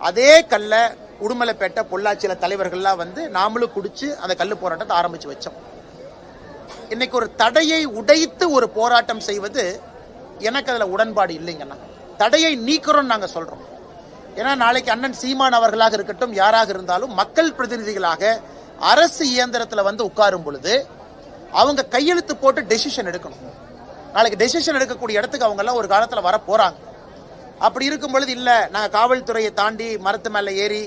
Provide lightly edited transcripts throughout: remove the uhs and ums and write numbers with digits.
அதே கல்ல உடுமலைப்பேட்டை பொள்ளாச்சியில தலைவர்கள்லாம் வந்து நாமளும் குடிச்சு அந்த கல்லு போராட்டத்தை ஆரம்பிச்சு வச்சோம். இன்னைக்கு ஒரு தடையை உடைத்து ஒரு போராட்டம் செய்வது எனக்கு அதுல உடன்பாடு இல்லைங்கண்ணா. தடையை நீக்கிறோம் நாங்க சொல்றோம். ஏன்னா நாளைக்கு அண்ணன் சீமான் அவர்களாக இருக்கட்டும், யாராக இருந்தாலும் மக்கள் பிரதிநிதிகளாக அரசு இயந்திரத்துல வந்து உட்காரும் பொழுது அவங்க கையெழுத்து போட்டு டெசிஷன் எடுக்கணும். நாளைக்கு டெசிஷன் எடுக்கக்கூடிய இடத்துக்கு அவங்க எல்லாம் ஒரு காலத்துல வர போறாங்க. அப்படி இருக்கும் பொழுது இல்ல நாங்க காவல்துறையை தாண்டி மரத்து மேல ஏறி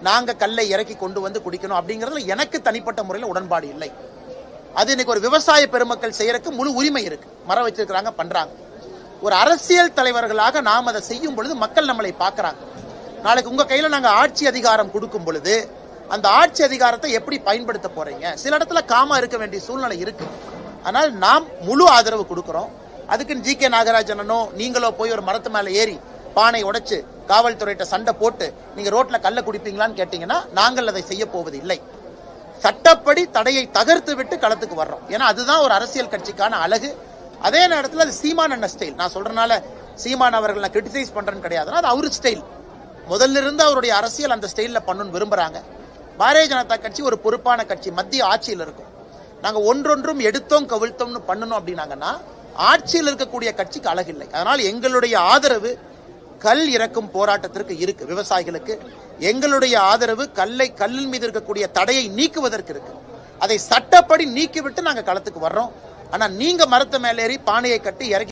நாங்க கல்லை இறக்கி கொண்டு வந்து குடிக்கணும் அப்படிங்கறதுல எனக்கு தனிப்பட்ட முறையில் உடன்பாடு இல்லை. அது இன்னைக்கு ஒரு விவசாய பெருமக்கள் செய்யறதுக்கு முழு உரிமை இருக்கு. மரம் வச்சிருக்கிறாங்க, பண்றாங்க. ஒரு அரசியல் தலைவர்களாக நாம் அதை செய்யும் பொழுது மக்கள் நம்மளை பார்க்கறாங்க. நாளைக்கு உங்க கையில நாங்க ஆட்சி அதிகாரம் கொடுக்கும் பொழுது அந்த ஆட்சி அதிகாரத்தை எப்படி பயன்படுத்த போறீங்க? சில இடத்துல காமா இருக்க வேண்டிய சூழ்நிலை இருக்கு. ஆனால் நாம் முழு ஆதரவு கொடுக்கிறோம். அதுக்குன்னு ஜி.கே. நாகராஜனோ நீங்களோ போய் ஒரு மரத்து மேல ஏறி பானை உடைச்சு காவல்துறையிட்ட சண்டை போட்டு நீங்க ரோட்ல கல்ல குடிப்பீங்களான்னு கேட்டீங்கன்னா நாங்கள் அதை செய்ய போவது இல்லை. சட்டப்படி தடையை தகர்த்து விட்டு களத்துக்கு வர்றோம். ஏன்னா அதுதான் ஒரு அரசியல் கட்சிக்கான அழகு. அதே நேரத்தில் அது சீமான் அண்ணன் ஸ்டைல். நான் சொல்றதுனால சீமான் அவர்கள் நான் கிரிட்டிசைஸ் பண்றேன்னு கிடையாது. அது அவரு ஸ்டைல். முதல்ல இருந்து அவருடைய அரசியல் அந்த ஸ்டைல்ல பண்ணணும்னு விரும்புறாங்க. பாரதிய ஜனதா கட்சி ஒரு பொறுப்பான கட்சி, மத்திய ஆட்சியில் இருக்கும். நாங்க ஒன்றொன்றும் எடுத்தோம் கவிழ்த்தோம்னு பண்ணணும் அப்படின்னாங்கன்னா ஆட்சியில் இருக்கக்கூடிய கட்சிக்கு அழகில்லை. அதனால் எங்களுடைய ஆதரவு கல் இறக்கும் போராட்டத்திற்கு இருக்கு. விவசாயிகளுக்கு எங்களுடைய ஆதரவு கல்லின் மீது இருக்கக்கூடிய தடையை நீக்குவதற்கு இருக்கு. அதை சட்டப்படி நீக்கிவிட்டு நாங்க களத்துக்கு வர்றோம். ஆனா நீங்க மரத்த மேலேறி பானையை கட்டி இறக்கி